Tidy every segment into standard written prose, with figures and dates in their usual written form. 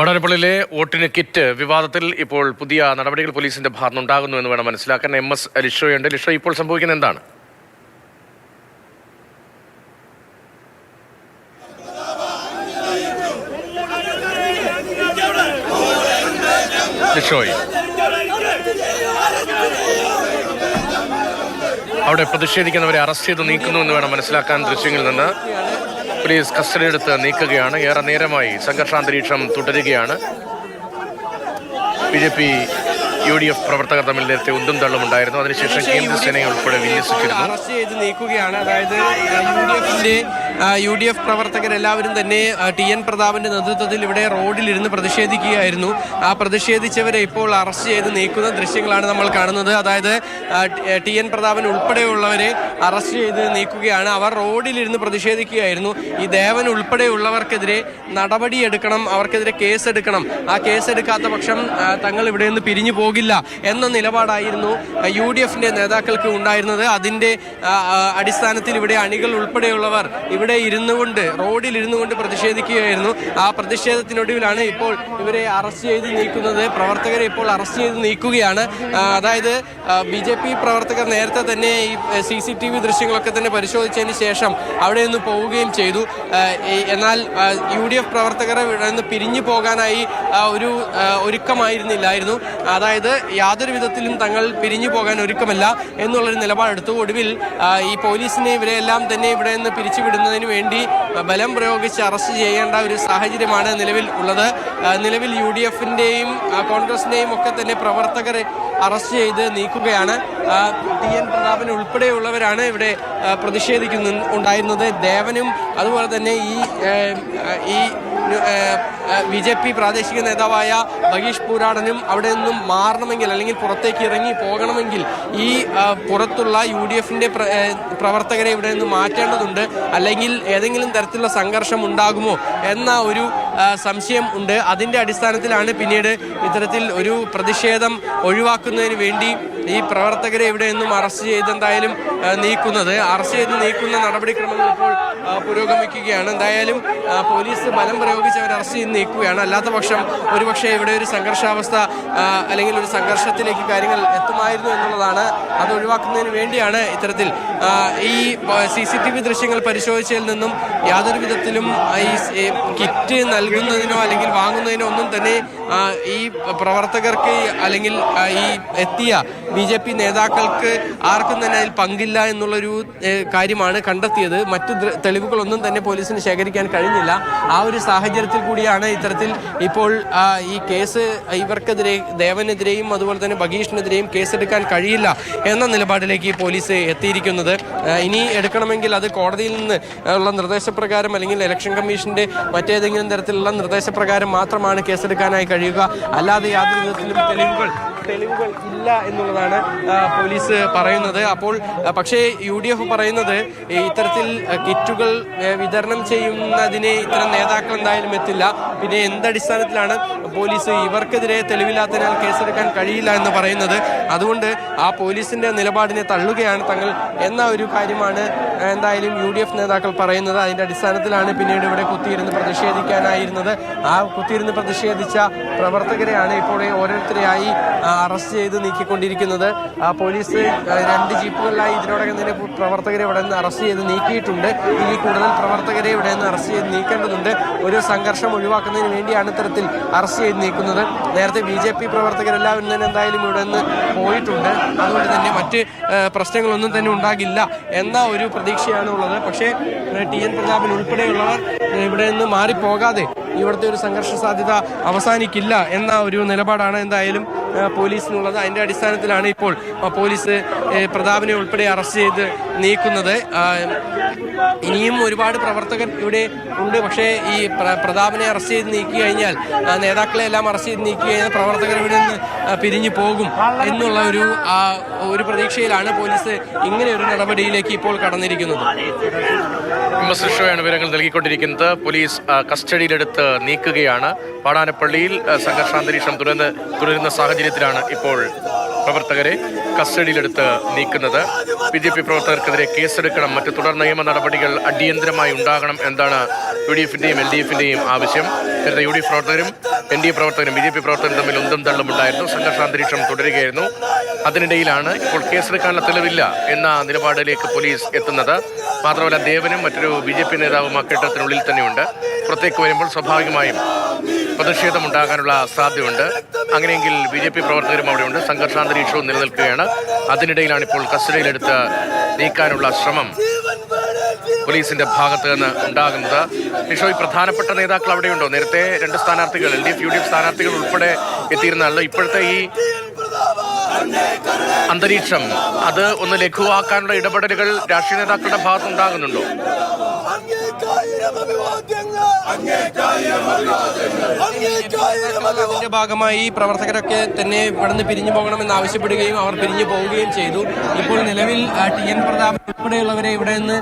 വാടാനപ്പള്ളിയിലെ വോട്ടിന് കിറ്റ് വിവാദത്തിൽ ഇപ്പോൾ പുതിയ നടപടികൾ പോലീസിന്റെ ഭാഗത്തുനിന്നുണ്ടാകുന്നു എന്ന് വേണം മനസ്സിലാക്കാൻ. MS ലിഷോയുണ്ട്. ലിഷോ, ഇപ്പോൾ സംഭവിക്കുന്നത് എന്താണ്? ലിഷോയ്, അവിടെ പ്രതിഷേധിക്കുന്നവരെ അറസ്റ്റ് ചെയ്ത് നീക്കുന്നു എന്ന് വേണം മനസ്സിലാക്കാൻ. ദൃശ്യങ്ങളിൽ നിന്ന് പോലീസ് കസ്റ്റഡിയെടുത്ത് നീക്കുകയാണ്. ഏറെ നേരമായി സംഘർഷാന്തരീക്ഷം തുടരുകയാണ്. BJP UDF പ്രവർത്തകർ തമ്മിൽ നേരത്തെ ഉന്തും തള്ളും ഉണ്ടായിരുന്നു. അതിനുശേഷം കേന്ദ്ര സേനയെ ഉൾപ്പെടെ വിന്യസിച്ചിരുന്നു. അറസ്റ്റ് ചെയ്ത് നീക്കുകയാണ്. അതായത് UDF പ്രവർത്തകരെല്ലാവരും തന്നെ TN പ്രതാപന്റെ നേതൃത്വത്തിൽ ഇവിടെ റോഡിലിരുന്ന് പ്രതിഷേധിക്കുകയായിരുന്നു. ആ പ്രതിഷേധിച്ചവരെ ഇപ്പോൾ അറസ്റ്റ് ചെയ്ത് നീക്കുന്ന ദൃശ്യങ്ങളാണ് നമ്മൾ കാണുന്നത്. അതായത് TN പ്രതാപൻ ഉൾപ്പെടെയുള്ളവരെ അറസ്റ്റ് ചെയ്ത് നീക്കുകയാണ്. അവർ റോഡിലിരുന്ന് പ്രതിഷേധിക്കുകയായിരുന്നു. ഈ ദേവൻ ഉൾപ്പെടെയുള്ളവർക്കെതിരെ നടപടിയെടുക്കണം, അവർക്കെതിരെ കേസെടുക്കണം. ആ കേസെടുക്കാത്ത പക്ഷം തങ്ങൾ ഇവിടെ നിന്ന് പിരിഞ്ഞു പോകില്ല എന്ന നിലപാടായിരുന്നു UDFന്റെ നേതാക്കൾക്ക് ഉണ്ടായിരുന്നത്. അതിന്റെ അടിസ്ഥാനത്തിൽ ഇവിടെ അണികൾ ഉൾപ്പെടെയുള്ളവർ ഇവിടെ റോഡിൽ ഇരുന്നു കൊണ്ട് പ്രതിഷേധിക്കുകയായിരുന്നു. ആ പ്രതിഷേധത്തിനൊടുവിലാണ് ഇപ്പോൾ ഇവരെ അറസ്റ്റ് ചെയ്ത് നീക്കുന്നത്. പ്രവർത്തകരെ ഇപ്പോൾ അറസ്റ്റ് ചെയ്ത് നീക്കുകയാണ്. അതായത് BJP പ്രവർത്തകർ നേരത്തെ തന്നെ ഈ CCTV ദൃശ്യങ്ങളൊക്കെ തന്നെ പരിശോധിച്ചതിന് ശേഷം അവിടെ നിന്ന് പോവുകയും ചെയ്തു. എന്നാൽ UDF പ്രവർത്തകരെ ഇവിടെ നിന്ന് പിരിഞ്ഞു പോകാനായി ഒരു ഒരുക്കമായിരുന്നില്ലായിരുന്നു. അതായത് യാതൊരു വിധത്തിലും തങ്ങൾ പിരിഞ്ഞു പോകാൻ ഒരുക്കമല്ല എന്നുള്ളൊരു നിലപാടെടുത്തു. ഒടുവിൽ ഈ പോലീസിനെ ഇവരെല്ലാം തന്നെ ഇവിടെ നിന്ന് പിരിച്ചുവിടുന്നതിന് വേണ്ടി ബലം പ്രയോഗിച്ച് അറസ്റ്റ് ചെയ്യേണ്ട ഒരു സാഹചര്യമാണ് നിലവിൽ ഉള്ളത്. നിലവിൽ UDFന്റെയും കോൺഗ്രസിന്റെയും ഒക്കെ തന്നെ പ്രവർത്തകരെ അറസ്റ്റ് ചെയ്ത് നീക്കുകയാണ്. TN പ്രതാപൻ ഉൾപ്പെടെയുള്ളവരാണ് ഇവിടെ പ്രതിഷേധിക്കുന്നുണ്ടായിരുന്നത്. ദേവനും അതുപോലെ തന്നെ ഈ BJP പ്രാദേശിക നേതാവായ ഭഗീഷ് പൂരാടനും അവിടെ നിന്നും മാറണമെങ്കിൽ അല്ലെങ്കിൽ പുറത്തേക്ക് ഇറങ്ങി പോകണമെങ്കിൽ ഈ പുറത്തുള്ള UDFന്റെ പ്രവർത്തകരെ ഇവിടെ നിന്ന് മാറ്റേണ്ടതുണ്ട്. അല്ലെങ്കിൽ ഏതെങ്കിലും തരത്തിലുള്ള സംഘർഷം ഉണ്ടാകുമോ എന്ന ഒരു സംശയം ഉണ്ട്. അതിൻ്റെ അടിസ്ഥാനത്തിലാണ് പിന്നീട് ഇത്തരത്തിൽ ഒരു പ്രതിഷേധം ഒഴിവാക്കുന്നതിന് വേണ്ടി ഈ പ്രവർത്തകരെ ഇവിടെ നിന്നും അറസ്റ്റ് ചെയ്ത് എന്തായാലും നീക്കുന്നത്. അറസ്റ്റ് ചെയ്ത് നീക്കുന്ന നടപടിക്രമങ്ങൾ ഇപ്പോൾ പുരോഗമിക്കുകയാണ്. എന്തായാലും പോലീസ് ബലം പ്രയോഗിച്ച് അവർ അറസ്റ്റ് ചെയ്ത് നീക്കുകയാണ്. അല്ലാത്ത പക്ഷം ഒരുപക്ഷെ ഇവിടെ ഒരു സംഘർഷാവസ്ഥ അല്ലെങ്കിൽ ഒരു സംഘർഷത്തിലേക്ക് കാര്യങ്ങൾ എത്തുമായിരുന്നു എന്നുള്ളതാണ്. അത് ഒഴിവാക്കുന്നതിന് വേണ്ടിയാണ് ഇത്തരത്തിൽ ഈ CCTV ദൃശ്യങ്ങൾ പരിശോധിച്ചതിൽ നിന്നും യാതൊരു വിധത്തിലും ഈ കിറ്റ് നൽകുന്നതിനോ അല്ലെങ്കിൽ വാങ്ങുന്നതിനോ ഒന്നും തന്നെ ഈ പ്രവർത്തകർക്ക് അല്ലെങ്കിൽ ഈ എത്തിയ BJP നേതാക്കൾക്ക് ആർക്കും തന്നെ അതിൽ പങ്കില്ല എന്നുള്ളൊരു കാര്യമാണ് കണ്ടെത്തിയത്. മറ്റു തെളിവുകളൊന്നും തന്നെ പോലീസിന് ശേഖരിക്കാൻ കഴിഞ്ഞില്ല. ആ ഒരു സാഹചര്യത്തിൽ കൂടിയാണ് ഇത്തരത്തിൽ ഇപ്പോൾ ഈ കേസ് ഇവർക്കെതിരെ ദേവനെതിരെയും അതുപോലെ തന്നെ ഭഗീഷിനെതിരെയും കേസെടുക്കാൻ കഴിയില്ല എന്ന നിലപാടിലേക്ക് പോലീസ് എത്തിയിരിക്കുന്നത്. ഇനി എടുക്കണമെങ്കിൽ അത് കോടതിയിൽ നിന്ന് ഉള്ള നിർദ്ദേശപ്രകാരം അല്ലെങ്കിൽ ഇലക്ഷൻ കമ്മീഷന്റെ മറ്റേതെങ്കിലും തരത്തിലുള്ള നിർദ്ദേശപ്രകാരം മാത്രമാണ് കേസെടുക്കാനായി കഴിയുക. അല്ലാതെ യാതൊരു വിധത്തിലും തെളിവുകൾ ഇല്ല എന്നുള്ളതാണ് പോലീസ് പറയുന്നത്. അപ്പോൾ പക്ഷേ UDF പറയുന്നത് ഇത്തരത്തിൽ കിറ്റുകൾ വിതരണം ചെയ്യുന്നതിന് ഇത്തരം നേതാക്കൾ എന്തായാലും എത്തില്ല. പിന്നെ എന്തടിസ്ഥാനത്തിലാണ് പോലീസ് ഇവർക്കെതിരെ തെളിവില്ലാത്തതിനാൽ കേസെടുക്കാൻ കഴിയില്ല എന്ന് പറയുന്നത്? അതുകൊണ്ട് ആ പോലീസിന്റെ നിലപാടിനെ തള്ളുകയാണ് തങ്ങൾ എന്ന ഒരു കാര്യമാണ് എന്തായാലും UDF നേതാക്കൾ പറയുന്നത്. അതിന്റെ അടിസ്ഥാനത്തിലാണ് പിന്നീട് ഇവിടെ കുത്തിയിരുന്ന് പ്രതിഷേധിക്കാനായിരുന്നത്. ആ കുത്തിയിരുന്ന് പ്രതിഷേധിച്ച പ്രവർത്തകരെയാണ് ഇപ്പോൾ ഓരോരുത്തരെയായി അറസ്റ്റ് ചെയ്ത് നീക്കിക്കൊണ്ടിരിക്കുന്നത്. പോലീസ് 2 ജീപ്പുകളിലായി ഇതിനോടകം തന്നെ പ്രവർത്തകരെ ഇവിടെ നിന്ന് അറസ്റ്റ് ചെയ്ത് നീക്കിയിട്ടുണ്ട്. ഇനി കൂടുതൽ പ്രവർത്തകരെ ഇവിടെ നിന്ന് അറസ്റ്റ് ചെയ്ത് നീക്കേണ്ടതുണ്ട്. ഒരു സംഘർഷം ഒഴിവാക്കുന്നതിന് വേണ്ടിയാണ് ഇത്തരത്തിൽ അറസ്റ്റ് ചെയ്ത് നീക്കുന്നത്. നേരത്തെ BJP പ്രവർത്തകരെല്ലാവരും തന്നെ എന്തായാലും ഇവിടെ നിന്ന് പോയിട്ടുണ്ട്. അതുകൊണ്ട് തന്നെ മറ്റ് പ്രശ്നങ്ങളൊന്നും തന്നെ ഉണ്ടാകില്ല എന്ന ഒരു പ്രതീക്ഷയാണ് ഉള്ളത്. പക്ഷേ TN പ്രതാപൻ ഉൾപ്പെടെയുള്ളവർ ഇവിടെ നിന്ന് മാറിപ്പോകാതെ ഇവിടുത്തെ ഒരു സംഘർഷ സാധ്യത അവസാനിക്കില്ല എന്ന ഒരു നിലപാടാണ് എന്തായാലും പോലീസിനുള്ളത്. അതിൻ്റെ അടിസ്ഥാനത്തിലാണ് ഇപ്പോൾ പോലീസ് പ്രതാപനെ ഉൾപ്പെടെ അറസ്റ്റ് ചെയ്ത് നീക്കുന്നത്. ഇനിയും ഒരുപാട് പ്രവർത്തകർ ഇവിടെ ഉണ്ട്. പക്ഷേ ഈ പ്രതാപനെ അറസ്റ്റ് ചെയ്ത് നീക്കി കഴിഞ്ഞാൽ, നേതാക്കളെ എല്ലാം അറസ്റ്റ് ചെയ്ത് നീക്കി കഴിഞ്ഞാൽ പ്രവർത്തകർ ഇവിടെ നിന്ന് പിരിഞ്ഞു പോകും എന്നുള്ള ഒരു പ്രതീക്ഷയിലാണ് പോലീസ് ഇങ്ങനെ ഒരു നടപടിയിലേക്ക് ഇപ്പോൾ കടന്നിരിക്കുന്നത്. ാണ് വിവരങ്ങൾ നൽകിക്കൊണ്ടിരിക്കുന്നത്. പോലീസ് കസ്റ്റഡിയിലെടുത്ത് നീക്കുകയാണ്. വാടാനപ്പള്ളിയിൽ സംഘർഷാന്തരീക്ഷം തുടരുന്ന സാഹചര്യത്തിലാണ് ഇപ്പോൾ പ്രവർത്തകരെ കസ്റ്റഡിയിലെടുത്ത് നീക്കുന്നത്. BJP പ്രവർത്തകർക്കെതിരെ കേസെടുക്കണം, മറ്റ് തുടർ നിയമ നടപടികൾ അടിയന്തരമായി ഉണ്ടാകണം എന്നാണ് UDF-ന്റെയും LDF-ന്റെയും ആവശ്യം. നേരത്തെ UDF പ്രവർത്തകരും NDA പ്രവർത്തകരും BJP പ്രവർത്തകരും തമ്മിൽ ഉന്തും തള്ളുമുണ്ടായിരുന്നു. സംഘർഷാന്തരീക്ഷം തുടരുകയായിരുന്നു. അതിനിടയിലാണ് ഇപ്പോൾ കേസെടുക്കാനുള്ള തെളിവില്ല എന്ന നിലപാടിലേക്ക് പോലീസ് എത്തുന്നത്. മാത്രമല്ല ദേവനും മറ്റൊരു BJP നേതാവും ആ കെട്ടിടത്തിനുള്ളിൽ തന്നെയുണ്ട്. പുറത്തേക്ക് വരുമ്പോൾ സ്വാഭാവികമായും പ്രതിഷേധമുണ്ടാകാനുള്ള സാധ്യതയുണ്ട്. അങ്ങനെയെങ്കിൽ BJP പ്രവർത്തകരും അവിടെയുണ്ട്. സംഘർഷാന്തരീക്ഷവും നിലനിൽക്കുകയാണ്. അതിനിടയിലാണ് ഇപ്പോൾ കസ്റ്റഡിയിലെടുത്ത് നീക്കാനുള്ള ശ്രമം പോലീസിന്റെ ഭാഗത്ത് നിന്ന് ഉണ്ടാകുന്നത്. ഈ പ്രധാനപ്പെട്ട നേതാക്കൾ അവിടെയുണ്ടോ? നേരത്തെ 2 സ്ഥാനാർത്ഥികൾ LDF UDF സ്ഥാനാർത്ഥികൾ ഉൾപ്പെടെ എത്തിയിരുന്നല്ലോ. ഇപ്പോഴത്തെ ഈ അന്തരീക്ഷം അത് ഒന്ന് ലഘുവാക്കാനുള്ള ഇടപെടലുകൾ രാഷ്ട്രീയ നേതാക്കളുടെ ഭാഗത്തുണ്ടാകുന്നുണ്ടോ? അതിന്റെ ഭാഗമായി പ്രവർത്തകരൊക്കെ തന്നെ ഇവിടുന്ന് പിരിഞ്ഞു പോകണമെന്ന് ആവശ്യപ്പെടുകയും അവർ പിരിഞ്ഞു പോവുകയും ചെയ്തു. ഇപ്പോൾ നിലവിൽ TN പ്രതാപൻ ഉൾപ്പെടെയുള്ളവരെ ഇവിടെ നിന്ന്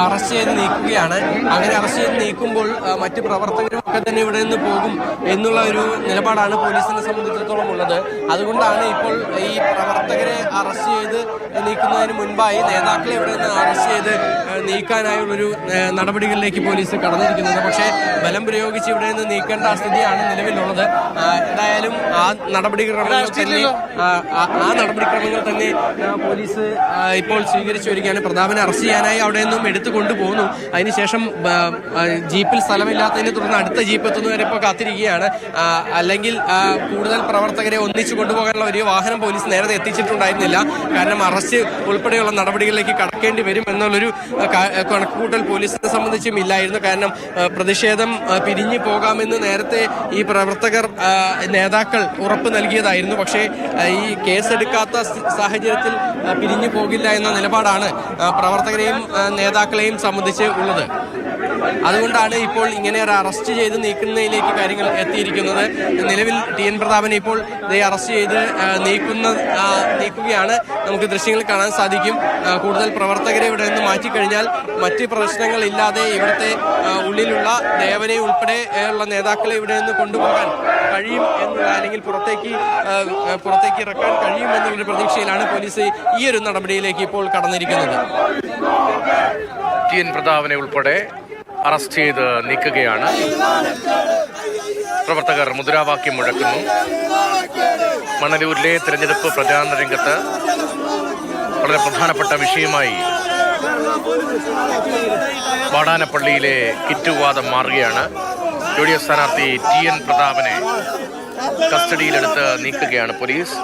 അറസ്റ്റ് ചെയ്ത് നീക്കുകയാണ്. അങ്ങനെ അറസ്റ്റ് ചെയ്ത് നീക്കുമ്പോൾ മറ്റ് പ്രവർത്തകരും ഒക്കെ തന്നെ ഇവിടെ നിന്ന് പോകും എന്നുള്ള ഒരു നിലപാടാണ് പോലീസിനെ സംബന്ധിച്ചിടത്തോളം ഉള്ളത്. അതുകൊണ്ടാണ് ഇപ്പോൾ ഈ പ്രവർത്തകരെ അറസ്റ്റ് ചെയ്ത് നീക്കുന്നതിന് മുൻപായി നേതാക്കളെ ഇവിടെ നിന്ന് അറസ്റ്റ് ചെയ്ത് നീക്കാനായുള്ളൊരു നടപടികളിലേക്ക് പോലീസ് കടന്നിരിക്കുന്നത്. പക്ഷേ ബലം പ്രയോഗിച്ച് ഇവിടെ നിന്ന് നീക്കേണ്ട സ്ഥിതിയാണ് നിലവിലുള്ളത്. എന്തായാലും ആ നടപടിക്രമങ്ങൾ തന്നെ പോലീസ് ഇപ്പോൾ സ്വീകരിച്ചു വരികയാണ്. പ്രതാപനെ അറസ്റ്റ് ചെയ്യാനായി അവിടെ നിന്നും എടുത്തു കൊണ്ടുപോകുന്നു. അതിനുശേഷം ജീപ്പിൽ സ്ഥലമില്ലാത്തതിനെ തുടർന്ന് അടുത്ത ജീപ്പ് എത്തുന്നവരെ ഇപ്പോൾ കാത്തിരിക്കുകയാണ്. അല്ലെങ്കിൽ കൂടുതൽ പ്രവർത്തകരെ ഒന്നിച്ചു കൊണ്ടുപോകാനുള്ള ഒരു വാഹനം പോലീസ് നേരത്തെ എത്തിച്ചിട്ടുണ്ടായിരുന്നില്ല. കാരണം അറസ്റ്റ് ഉൾപ്പെടെയുള്ള നടപടികളിലേക്ക് കടക്കേണ്ടി വരും എന്നുള്ളൊരു കണക്കുകൂട്ടൽ പോലീസിനെ സംബന്ധിച്ചും ഇല്ലായിരുന്നു. കാരണം പ്രതിഷേധം പിരിഞ്ഞു പോകാമെന്ന് നേരത്തെ ഈ പ്രവർത്തകർ നേതാക്കൾ ഉറപ്പ് നൽകിയതായിരുന്നു. പക്ഷേ ഈ കേസെടുക്കാത്ത സാഹചര്യത്തിൽ പിരിഞ്ഞു പോകില്ല എന്ന നിലപാടാണ് പ്രവർത്തകരെയും നേതാക്കളെയും സംബന്ധിച്ച് ഉള്ളത്. അതുകൊണ്ടാണ് ഇപ്പോൾ ഇങ്ങനെ ഒരു അറസ്റ്റ് ചെയ്ത് നീക്കുന്നതിലേക്ക് കാര്യങ്ങൾ എത്തിയിരിക്കുന്നത്. നിലവിൽ TN പ്രതാപനെ ഇപ്പോൾ അറസ്റ്റ് ചെയ്ത് നീക്കുകയാണ്. നമുക്ക് ദൃശ്യങ്ങൾ കാണാൻ സാധിക്കും. കൂടുതൽ പ്രവർത്തകരെ ഇവിടെ നിന്ന് മാറ്റിക്കഴിഞ്ഞാൽ മറ്റ് പ്രശ്നങ്ങളില്ലാതെ ഇവിടുത്തെ ഉള്ളിലുള്ള ദേവനെ ഉൾപ്പെടെ ഉള്ള നേതാക്കളെ ഇവിടെ നിന്ന് കൊണ്ടുപോകാൻ കഴിയും എന്നുള്ള, അല്ലെങ്കിൽ പുറത്തേക്ക് ഇറക്കാൻ കഴിയും എന്നുള്ളൊരു പ്രതീക്ഷയിലാണ് പോലീസ് ഈ ഒരു നടപടിയിലേക്ക് ഇപ്പോൾ കടന്നിരിക്കുന്നത്. TN പ്രതാപനെ ഉൾപ്പെടെ അറസ്റ്റ് ചെയ്ത് നീക്കുകയാണ്. പ്രവർത്തകർ മുദ്രാവാക്യം മുഴക്കുന്നു. മണലൂരിലെ തെരഞ്ഞെടുപ്പ് പ്രചാരണ രംഗത്ത് വളരെ പ്രധാനപ്പെട്ട വിഷയമായി വാടാനപ്പള്ളിയിലെ കിറ്റ് വിവാദം മാറുകയാണ്. UDF സ്ഥാനാർത്ഥി TN പ്രതാപനെ കസ്റ്റഡിയിലെടുത്ത് നീക്കുകയാണ് പോലീസ്.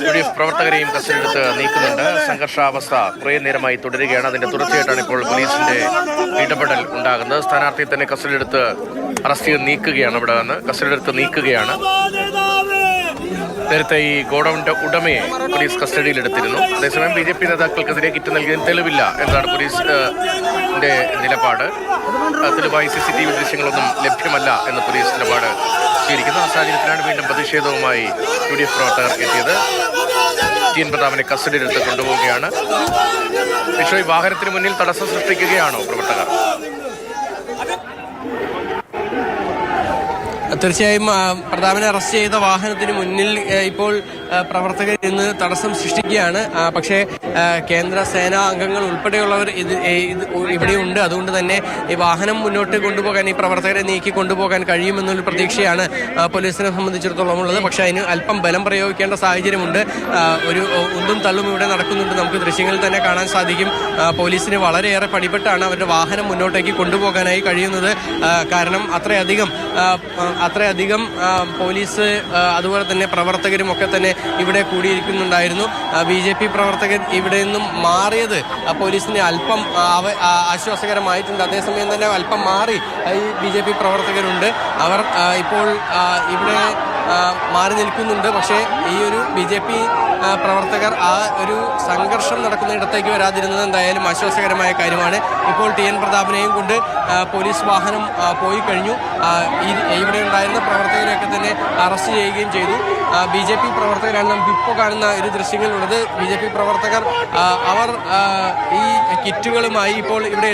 UDF പ്രവർത്തകരെയും കസ്റ്റഡിയിലെടുത്ത് നീക്കുന്നുണ്ട്. സംഘർഷാവസ്ഥ കുറേ നേരമായി തുടരുകയാണ്. അതിന്റെ തുടർച്ചയായിട്ടാണ് ഇപ്പോൾ പോലീസിന്റെ ഇടപെടൽ ഉണ്ടാകുന്നത്. സ്ഥാനാർത്ഥിയെ തന്നെ കസ്റ്റഡിയിലെടുത്ത് അറസ്റ്റ് ചെയ്ത് നീക്കുകയാണ്. ഇവിടെ നിന്ന് കസ്റ്റഡിയിലെടുത്ത് നീക്കുകയാണ്. നേരത്തെ ഈ ഗോഡൌണിന്റെ ഉടമയെ പോലീസ് കസ്റ്റഡിയിലെടുത്തിരുന്നു. അതേസമയം BJP നേതാക്കൾക്കെതിരെ കിറ്റ് നൽകിയതിന് തെളിവില്ല എന്നതാണ് പോലീസിന്റെ നിലപാട്. തെളിവായി CCTV ദൃശ്യങ്ങളൊന്നും ലഭ്യമല്ല എന്ന് പോലീസ് നിലപാട് സ്വീകരിക്കുന്നു. ആ സാഹചര്യത്തിലാണ് വീണ്ടും പ്രതിഷേധവുമായി UDF പ്രവർത്തകർ എത്തിയത്. TN പ്രതാപനെ കസ്റ്റഡിയിലെടുത്ത് കൊണ്ടുപോവുകയാണ്. ഈ വാഹനത്തിന് മുന്നിൽ തടസ്സം സൃഷ്ടിക്കുകയാണോ പ്രവർത്തകർ? തീർച്ചയായും പ്രതാപനെ അറസ്റ്റ് ചെയ്ത വാഹനത്തിന് മുന്നിൽ ഇപ്പോൾ പ്രവർത്തകർ ഇന്ന് തടസ്സം സൃഷ്ടിക്കുകയാണ്. പക്ഷേ കേന്ദ്ര സേനാ അംഗങ്ങൾ ഉൾപ്പെടെയുള്ളവർ ഇവിടെയുണ്ട്. അതുകൊണ്ട് തന്നെ ഈ വാഹനം മുന്നോട്ട് കൊണ്ടുപോകാൻ, ഈ പ്രവർത്തകരെ നീക്കി കൊണ്ടുപോകാൻ കഴിയുമെന്നൊരു പ്രതീക്ഷയാണ് പോലീസിനെ സംബന്ധിച്ചിടത്തോളം ഉള്ളത്. പക്ഷേ അതിന് അല്പം ബലം പ്രയോഗിക്കേണ്ട സാഹചര്യമുണ്ട്. ഒരു ഉന്തും തള്ളും ഇവിടെ നടക്കുന്നുണ്ട്. നമുക്ക് ദൃശ്യങ്ങളിൽ തന്നെ കാണാൻ സാധിക്കും. പോലീസിന് വളരെയേറെ പണിപ്പെട്ടാണ് അവരുടെ വാഹനം മുന്നോട്ടേക്ക് കൊണ്ടുപോകാനായി കഴിയുന്നത്. കാരണം അത്രയധികം പോലീസ് അതുപോലെ തന്നെ പ്രവർത്തകരും ഒക്കെ തന്നെ ഇവിടെ കൂടിയിരിക്കുന്നുണ്ടായിരുന്നു. BJP പ്രവർത്തകർ ഇവിടെ നിന്നും മാറിയത് പോലീസിന് അല്പം ആശ്വാസകരമായിട്ടുണ്ട്. അതേസമയം തന്നെ അല്പം മാറി ഈ BJP പ്രവർത്തകരുണ്ട്. അവർ ഇപ്പോൾ ഇവിടെ മാറി നിൽക്കുന്നുണ്ട്. പക്ഷേ ഈ ഒരു BJP പ്രവർത്തകർ ആ ഒരു സംഘർഷം നടക്കുന്ന ഇടത്തേക്ക് വരാതിരുന്നത് എന്തായാലും ആശ്വാസകരമായ കാര്യമാണ്. ഇപ്പോൾ TN പ്രതാപനെയും കൊണ്ട് പോലീസ് വാഹനം പോയി കഴിഞ്ഞു. ഇവിടെ ഉണ്ടായിരുന്ന പ്രവർത്തകരെയൊക്കെ തന്നെ അറസ്റ്റ് ചെയ്യുകയും ചെയ്തു. BJP പ്രവർത്തകരാണ് നമുക്ക് ഇപ്പോൾ കാണുന്ന ഒരു ദൃശ്യങ്ങളുള്ളത്. BJP പ്രവർത്തകർ അവർ ഈ കിറ്റുകളുമായി ഇപ്പോൾ ഇവിടെ